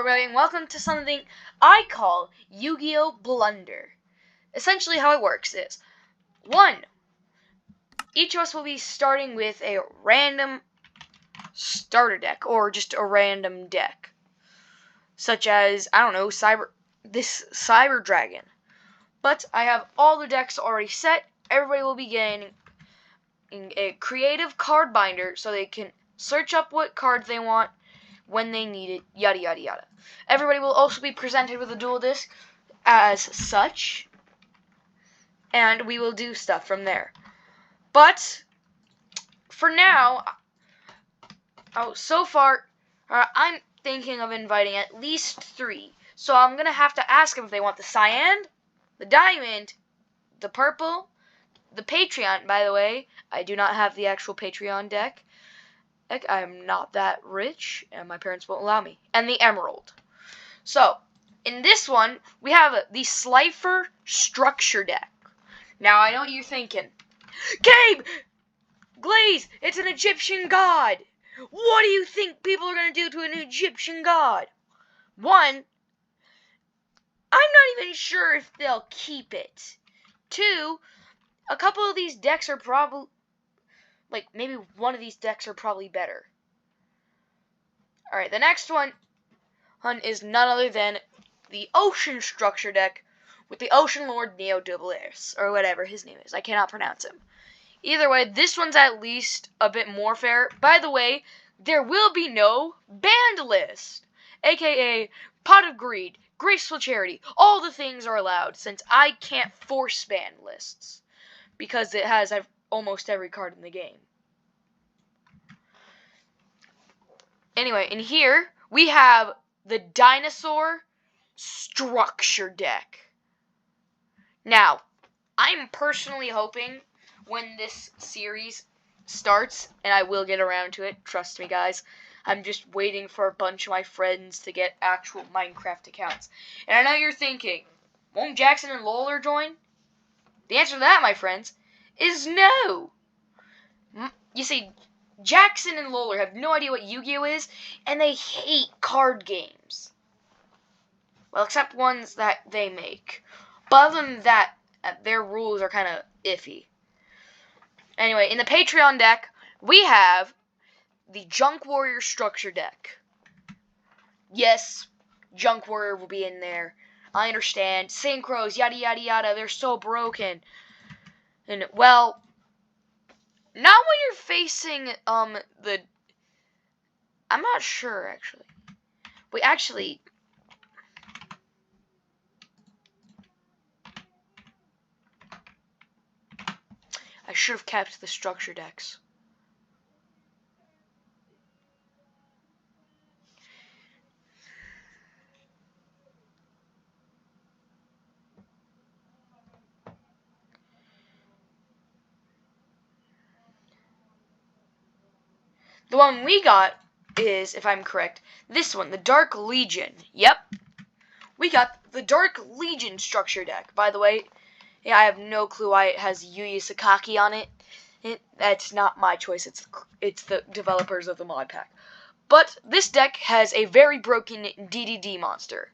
everybody, and welcome to something I call Yu-Gi-Oh! Blunder. Essentially how it works is, 1. Each of us will be starting with a random starter deck, or just a random deck. Such as, I don't know, Cyber Dragon. But I have all the decks already set. Everybody will be getting a creative card binder so they can search up what cards they want when they need it, yada yada yada. Everybody will also be presented with a dual disc as such, and we will do stuff from there. But for now, so far, I'm thinking of inviting at least 3. So I'm gonna have to ask them if they want the cyan, the diamond, the purple, the Patreon. By the way, I do not have the actual Patreon deck. I'm not that rich, and my parents won't allow me. And the emerald. So, in this one, we have the Slifer Structure deck. Now, I know what you're thinking. Gabe! Glaze, it's an Egyptian god! What do you think people are going to do to an Egyptian god? 1, I'm not even sure if they'll keep it. 2, a couple of these decks are probably... maybe one of these decks are probably better. Alright, the next one is none other than the Ocean Structure deck with the Ocean Lord Neo S, or whatever his name is. I cannot pronounce him. Either way, this one's at least a bit more fair. By the way, there will be no banned list, aka Pot of Greed, Graceful Charity. All the things are allowed, since I can't force ban lists, because it has almost every card in the game. Anyway, in here, we have the Dinosaur Structure deck. Now, I'm personally hoping when this series starts, and I will get around to it, trust me guys, I'm just waiting for a bunch of my friends to get actual Minecraft accounts. And I know you're thinking, won't Jackson and Loler join? The answer to that, my friends, is no. You see, Jackson and Loler have no idea what Yu-Gi-Oh! Is, and they hate card games. Well, except ones that they make. But other than that, their rules are kind of iffy. Anyway, in the Patreon deck, we have the Junk Warrior Structure deck. Yes, Junk Warrior will be in there. I understand. Synchros, yada yada yada, they're so broken. And, well, not when you're facing, I'm not sure, actually. Wait, actually... I should have kept the structure decks. The one we got is, if I'm correct, this one, the Dark Legion. Yep. We got the Dark Legion structure deck. By the way, yeah, I have no clue why it has Yuya Sakaki on it. That's not my choice. It's the developers of the mod pack. But this deck has a very broken DDD monster.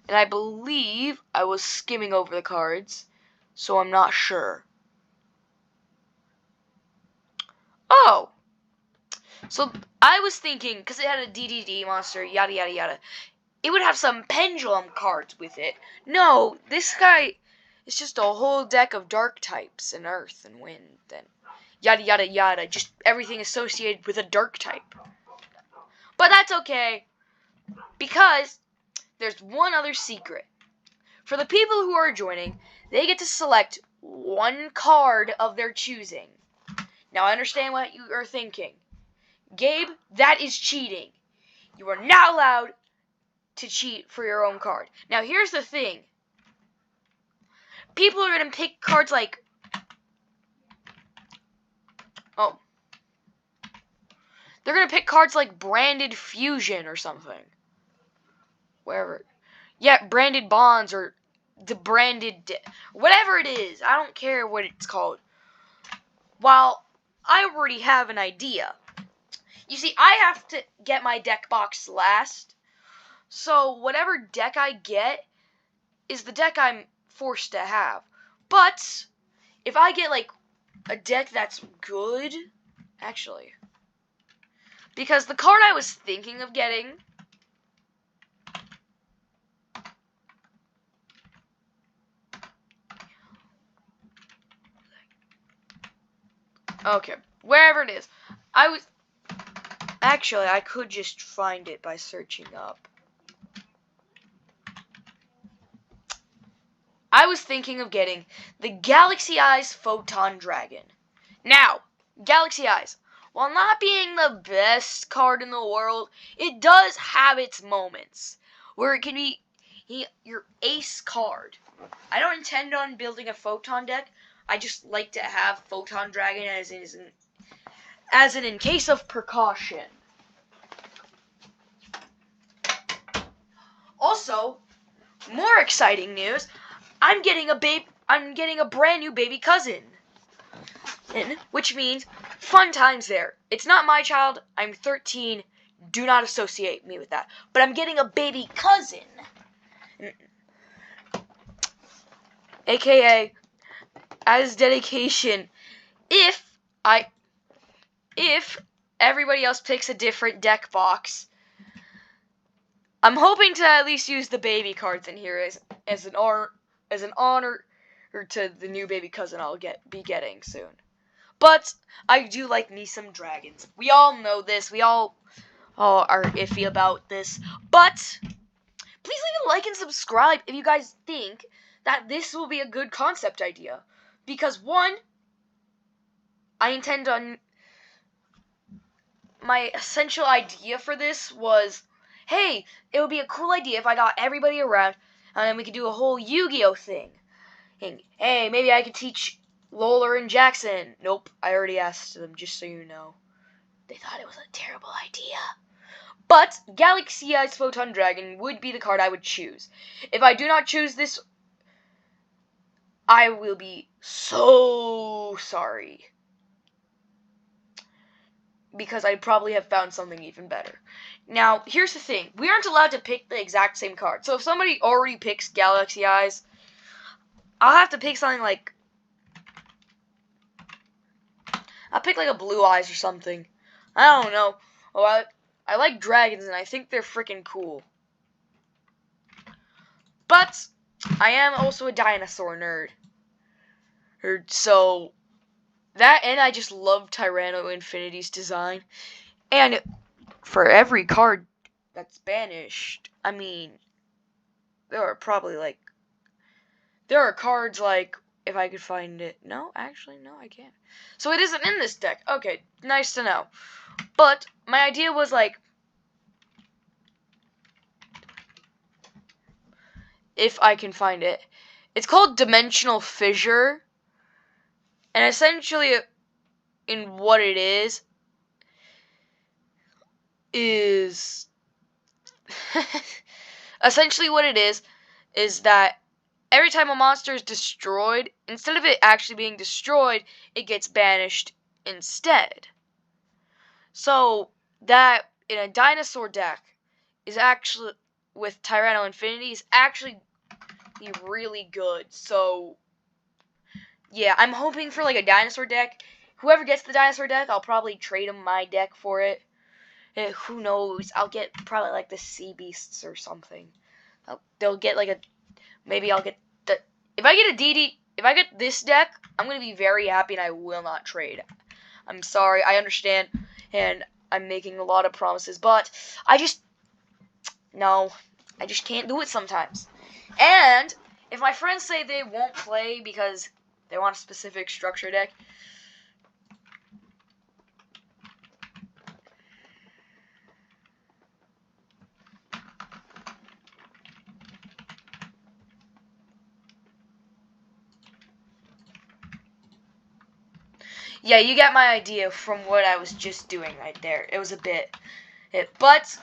And I believe I was skimming over the cards, so I'm not sure. Oh! So, I was thinking, because it had a DDD monster, yada yada yada, it would have some pendulum cards with it. No, this guy is just a whole deck of dark types, and earth, and wind, and yada yada yada, just everything associated with a dark type. But that's okay, because there's one other secret. For the people who are joining, they get to select one card of their choosing. Now, I understand what you are thinking. Gabe, that is cheating. You are not allowed to cheat for your own card. Now, here's the thing. People are going to pick cards like... Oh. They're going to pick cards like Branded Fusion or something. Wherever. Yeah, Branded Bonds or the Branded... whatever it is. I don't care what it's called. While I already have an idea. You see, I have to get my deck box last. So whatever deck I get is the deck I'm forced to have. But if I get like a deck that's good, actually, because the card I was thinking of getting, okay, wherever it is, I could just find it by searching up. I was thinking of getting the Galaxy Eyes Photon Dragon. Now, Galaxy Eyes, while not being the best card in the world, it does have its moments where it can be your ace card. I don't intend on building a Photon deck. I just like to have Photon Dragon as in case of precaution. Also, more exciting news, I'm getting a brand new baby cousin. Which means fun times there. It's not my child. I'm 13. Do not associate me with that. But I'm getting a baby cousin. AKA, as dedication, if everybody else picks a different deck box, I'm hoping to at least use the baby cards in here as an honor to the new baby cousin I'll be getting soon. But I do like me some dragons. We all know this. We all are iffy about this. But please leave a like and subscribe if you guys think that this will be a good concept idea. Because one, I intend on my essential idea for this was, hey, it would be a cool idea if I got everybody around and then we could do a whole Yu-Gi-Oh thing. And, hey, maybe I could teach Lola and Jackson. Nope, I already asked them, just so you know. They thought it was a terrible idea. But Galaxy Eyes Photon Dragon would be the card I would choose. If I do not choose this, I will be so sorry. Because I'd probably have found something even better. Now, here's the thing. We aren't allowed to pick the exact same card. So if somebody already picks Galaxy Eyes, I'll have to pick something like... I'll pick like a Blue Eyes or something. I don't know. Oh, I like dragons and I think they're freaking cool. But I am also a dinosaur nerd. So that, and I just love Tyranno Infinity's design. And for every card that's banished, I mean, there are cards like, if I could find it. No, actually, no, I can't. So it isn't in this deck. Okay, nice to know. But my idea was like, if I can find it, it's called Dimensional Fissure. And essentially, in what it is essentially what it is that every time a monster is destroyed, instead of it actually being destroyed, it gets banished instead. So that in a dinosaur deck is actually, with Tyranno Infinity, is actually really good. So yeah, I'm hoping for like a dinosaur deck. Whoever gets the dinosaur deck, I'll probably trade them my deck for it. Who knows? I'll get probably like the Sea Beasts or something. They'll get like maybe I'll get if I get a DD, if I get this deck, I'm going to be very happy and I will not trade. I'm sorry, I understand, and I'm making a lot of promises, but I just can't do it sometimes. And if my friends say they won't play because they want a specific structure deck, yeah, you get my idea from what I was just doing right there. It was a bit, but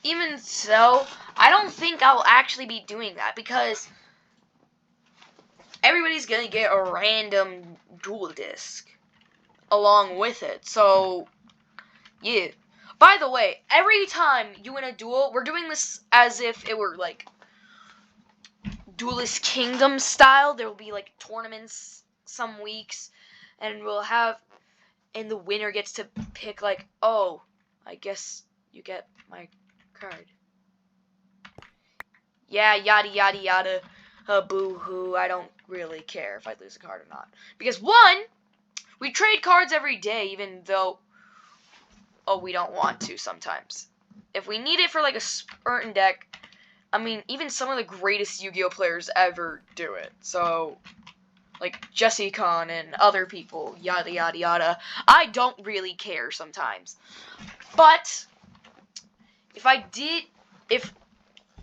even so, I don't think I'll actually be doing that because everybody's gonna get a random dual disc along with it. So, yeah. By the way, every time you win a duel, we're doing this as if it were like Duelist Kingdom style. There will be like tournaments some weeks, and and the winner gets to pick like, oh, I guess you get my card. Yeah, yada yada yada, boo hoo. I don't really care if I lose a card or not, because one, we trade cards every day, even though we don't want to sometimes. If we need it for like a certain deck, I mean, even some of the greatest Yu-Gi-Oh players ever do it. So, like Jesse Khan and other people, yada yada yada. I don't really care sometimes. But if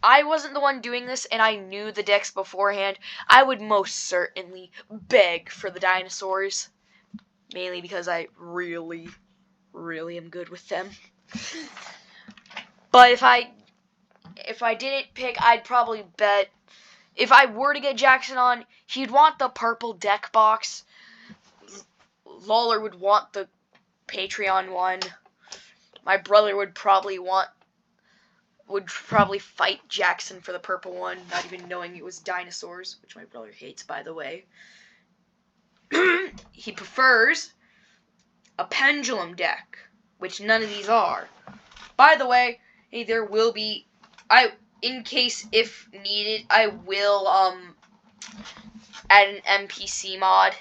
I wasn't the one doing this and I knew the decks beforehand, I would most certainly beg for the dinosaurs. Mainly because I really, really am good with them. But if I didn't pick, I'd probably bet if I were to get Jackson on, he'd want the purple deck box. Lawler would want the Patreon one. My brother would probably fight Jackson for the purple one, not even knowing it was dinosaurs, which my brother hates, by the way. He prefers a pendulum deck, which none of these are. By the way, hey, there will be, in case if needed, I will add an NPC mod.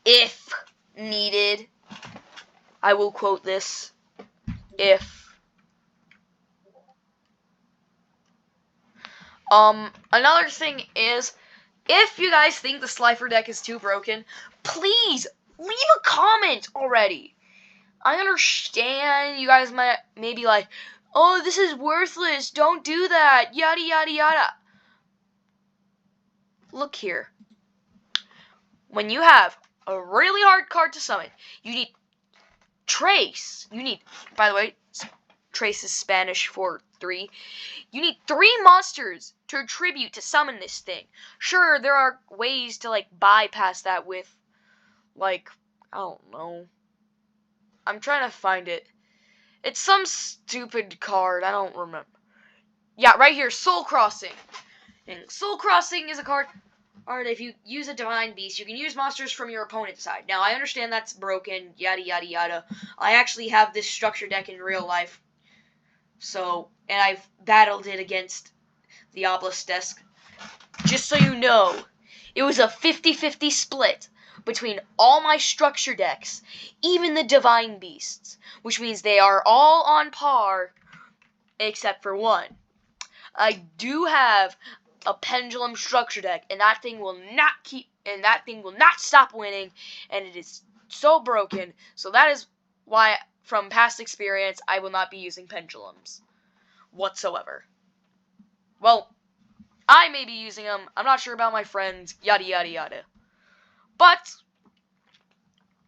If needed, I will quote this. If. Another thing is, if you guys think the Slifer deck is too broken, please leave a comment already. I understand you guys may be like, oh, this is worthless, don't do that, yada yada yada. Look here. When you have a really hard card to summon, you need Trace. By the way, Trace is Spanish for 3. You need 3 monsters to attribute to summon this thing. Sure, there are ways to, like, bypass that with, like, I don't know. I'm trying to find it. It's some stupid card. I don't remember. Yeah, right here, Soul Crossing. And Soul Crossing is a card. Alright, if you use a Divine Beast, you can use monsters from your opponent's side. Now, I understand that's broken, yada yada yada. I actually have this structure deck in real life. So, and I've battled it against the Obelisk desk. Just so you know, it was a 50-50 split between all my structure decks, even the Divine Beasts, which means they are all on par, except for one. I do have a Pendulum structure deck, and that thing will not stop winning, and it is so broken. So that is why, from past experience, I will not be using Pendulums whatsoever. Well, I may be using them. I'm not sure about my friends, yada yada yada. But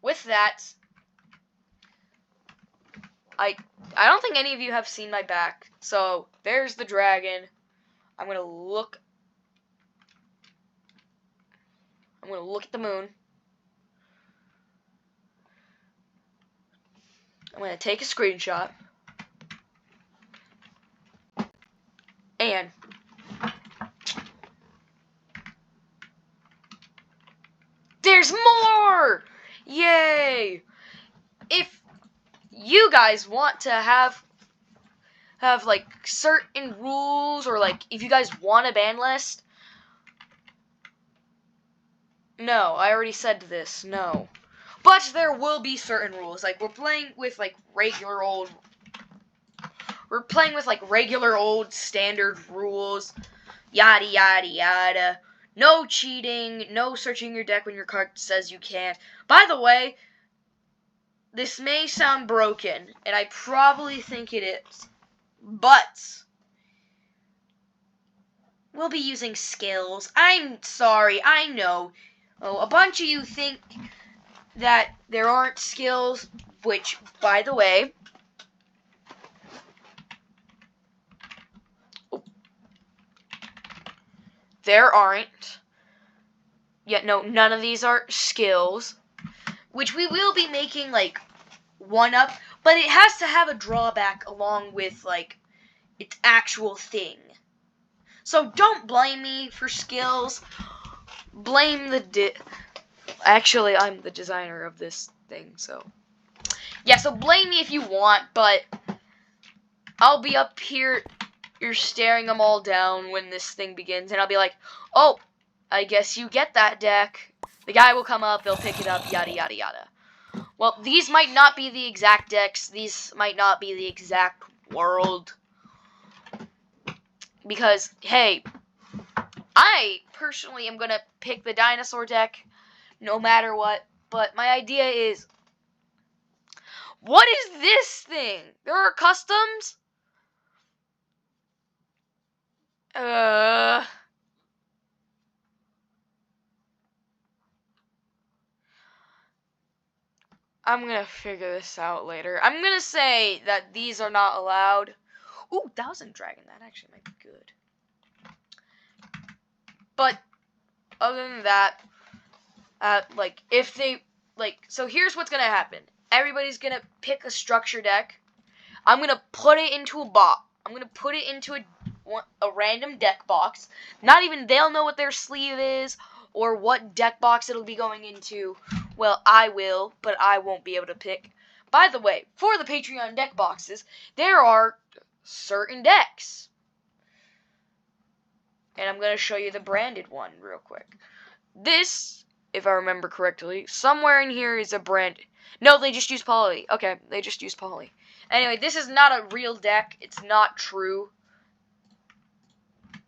with that, I don't think any of you have seen my back. So there's the dragon. I'm gonna look at the moon. I'm gonna take a screenshot. And there's more! Yay! If you guys want to have like certain rules, or like if you guys want a ban list, no, I already said this, no. But there will be certain rules. Like we're playing with like regular old standard rules, yada yada yada. No cheating, no searching your deck when your card says you can't. By the way, this may sound broken, and I probably think it is, but we'll be using skills. I'm sorry, I know. Oh, a bunch of you think that there aren't skills, which, by the way, there aren't. Yet, no, none of these are skills, which we will be making, like, 1-up, But it has to have a drawback along with, like, its actual thing. So don't blame me for skills. Blame the Actually, I'm the designer of this thing, so... Yeah, so blame me if you want, but... I'll be up here, you're staring them all down when this thing begins, and I'll be like, oh, I guess you get that deck. The guy will come up, they'll pick it up, yada, yada, yada. Well, these might not be the exact decks. These might not be the exact world. Because, hey, I personally am going to pick the dinosaur deck no matter what. But my idea is, what is this thing? There are customs? I'm gonna figure this out later. I'm gonna say that these are not allowed. Ooh, Thousand Dragon. That actually might be good. But other than that, like, if they, like, so here's what's gonna happen. Everybody's gonna pick a structure deck. I'm gonna put it into a box. I'm gonna put it into a random deck box. Not even they'll know what their sleeve is or what deck box it'll be going into. Well, I will, but I won't be able to pick. By the way, for the Patreon deck boxes, there are certain decks. And I'm going to show you the branded one real quick. This, if I remember correctly, somewhere in here is a brand. No, they just use poly. Okay, they just use poly. Anyway, this is not a real deck. It's not true.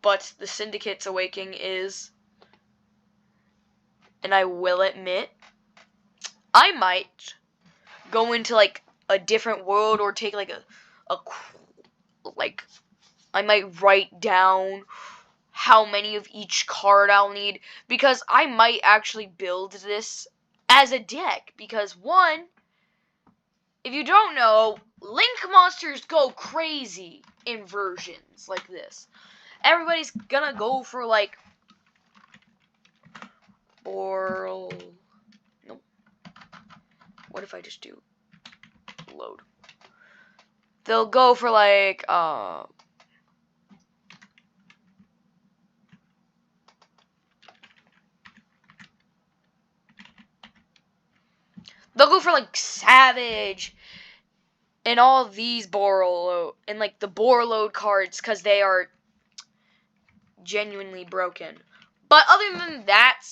But the Syndicate's Awakening is. And I will admit, I might go into, like, a different world or take, like, I might write down how many of each card I'll need, because I might actually build this as a deck, because one, if you don't know, Link monsters go crazy in versions like this. Everybody's gonna go for, like, nope. What if I just do load? They'll go for, like, they'll go for, like, Savage and all of these Borreload and, like, the Borreload cards, because they are genuinely broken. But other than that,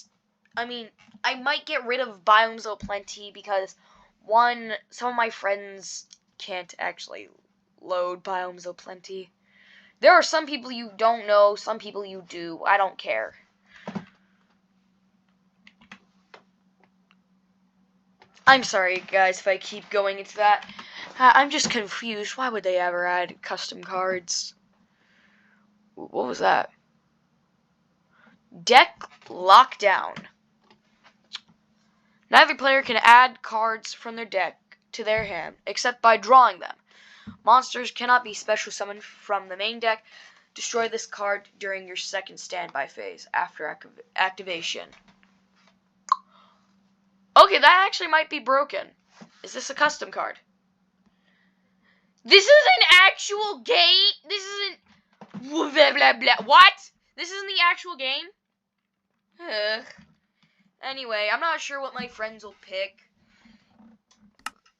I mean, I might get rid of Biomes O'Plenty because, one, some of my friends can't actually load Biomes O'Plenty. There are some people you don't know, some people you do. I don't care. I'm sorry, guys, if I keep going into that. I'm just confused. Why would they ever add custom cards? What was that? Deck Lockdown. Neither player can add cards from their deck to their hand, except by drawing them. Monsters cannot be special summoned from the main deck. Destroy this card during your second standby phase after activation. Okay, that actually might be broken. Is this a custom card? This is an actual game? This isn't... Blah, blah, blah. What? This isn't the actual game? Ugh. Anyway, I'm not sure what my friends will pick.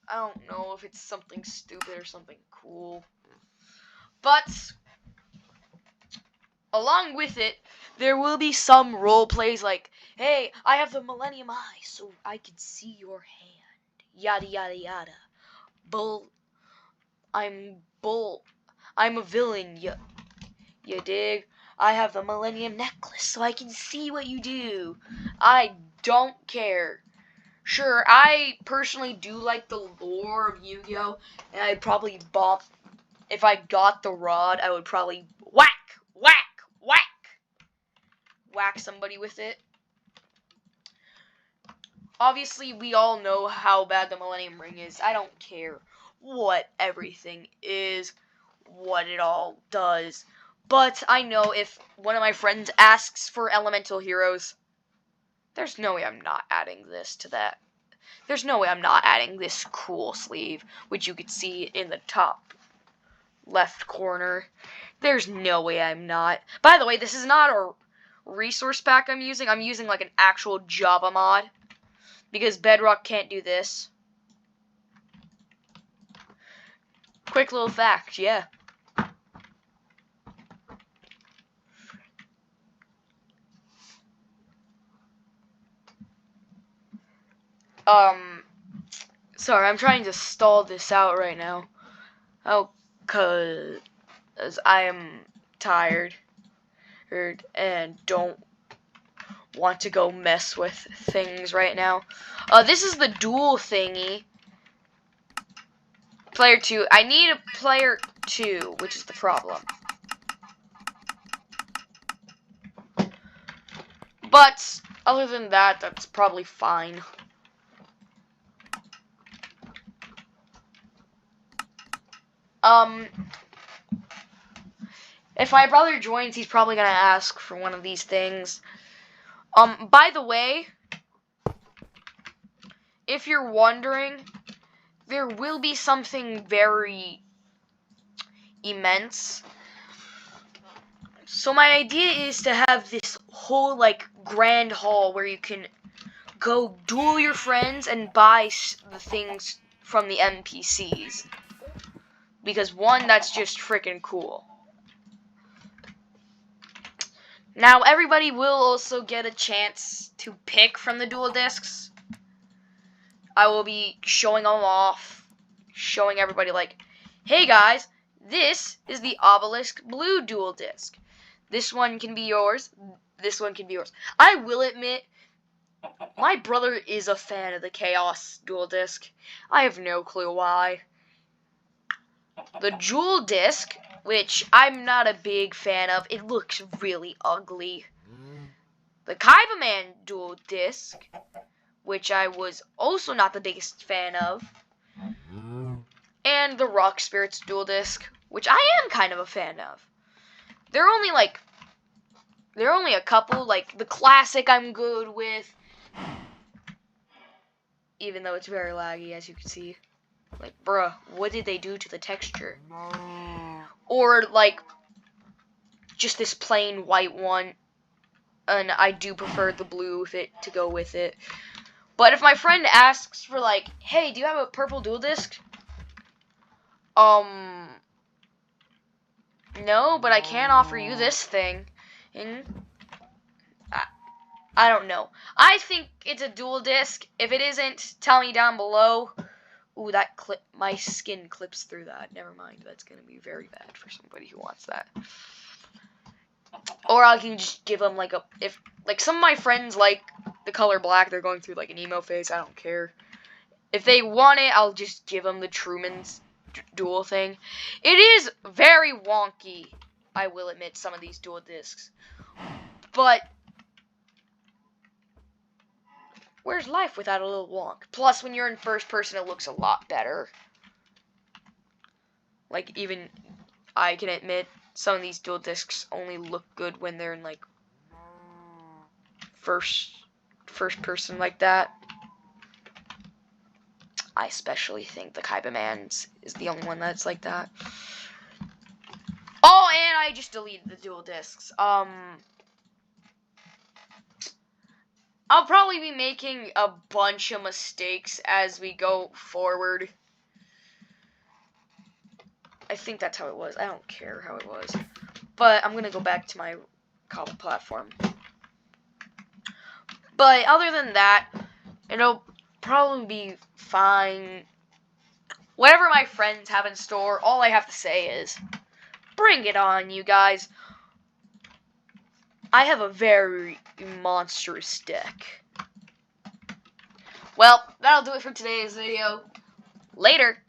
I don't know if it's something stupid or something cool. But, along with it, there will be some role plays like, hey, I have the Millennium Eye, so I can see your hand. Yada, yada, yada. I'm a villain, you dig? I have the Millennium Necklace, so I can see what you do. I don't care. Sure, I personally do like the lore of Yu-Gi-Oh! And I'd probably if I got the rod, I would probably whack somebody with it. Obviously, we all know how bad the Millennium Ring is. I don't care what everything is, what it all does. But I know if one of my friends asks for Elemental Heroes, there's no way I'm not adding this to that. There's no way I'm not adding this cool sleeve, which you could see in the top left corner. There's no way I'm not. By the way, this is not a resource pack I'm using. I'm using like an actual Java mod, because Bedrock can't do this. Quick little fact, yeah. Sorry, I'm trying to stall this out right now. Oh, cause I am tired and don't want to go mess with things right now. This is the duel thingy. Player 2. I need a player 2, which is the problem. But other than that, that's probably fine. If my brother joins, he's probably gonna ask for one of these things. By the way, if you're wondering, there will be something very immense. So my idea is to have this whole, like, grand hall where you can go duel your friends and buy the things from the NPCs. Because, one, that's just freaking cool. Now, everybody will also get a chance to pick from the dual discs. I will be showing them off, showing everybody, like, hey guys, this is the Obelisk Blue dual disc. This one can be yours. This one can be yours. I will admit, my brother is a fan of the Chaos dual disc. I have no clue why. The Jewel disc, which I'm not a big fan of, it looks really ugly. The Kaibaman dual disc, which I was also not the biggest fan of. And the Rock Spirits dual disc, which I am kind of a fan of. There are only a couple, like the classic I'm good with, even though it's very laggy, as you can see. Like, bruh, what did they do to the texture? Or, like, just this plain white one, and I do prefer the blue with it to go with it. But if my friend asks for, like, hey, do you have a purple dual disc? No, but I can offer you this thing. And I don't know. I think it's a dual disc. If it isn't, tell me down below. Ooh, that clip, my skin clips through that. Never mind. That's gonna be very bad for somebody who wants that. Or I can just give them, like, if some of my friends like the color black, they're going through, like, an emo phase, I don't care. If they want it, I'll just give them the Truman's dual thing. It is very wonky, I will admit, some of these dual discs. But where's life without a little wonk? Plus, when you're in first person, it looks a lot better. Like, even I can admit, some of these dual discs only look good when they're in, like, first person like that. I especially think the Kaibaman's is the only one that's like that. Oh, and I just deleted the dual discs. I'll probably be making a bunch of mistakes as we go forward. I think that's how it was. I don't care how it was. But I'm going to go back to my cobble platform. But other than that, it'll probably be fine. Whatever my friends have in store, all I have to say is, bring it on, you guys. I have a very monstrous deck. Well, that'll do it for today's video. Later.